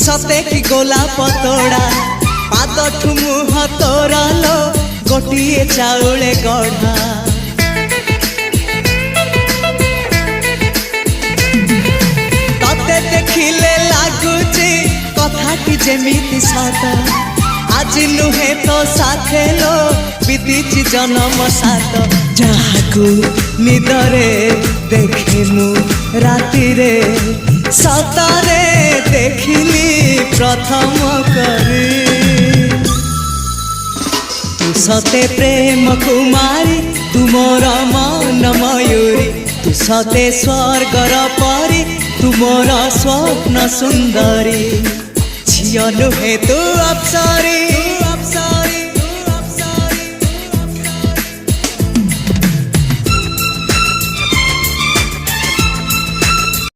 सते कि गोलाप तोड़ा पाद मुह तोरा लो गोटिए चाउले गढ़ा तते देखिले लागुची कथाटी जेमिति सत आज नुहे तो साथे लो बीतीची जन्म सात जहाकू निदरे देखिमु राति रे सतरे देखिली प्रथम करी तू सते प्रेम कुमारी तुमर मन मयूरी तू सते स्वर्गर परी तुमर स्वप्न सुंदरी झियो नुहे तू अप्सरी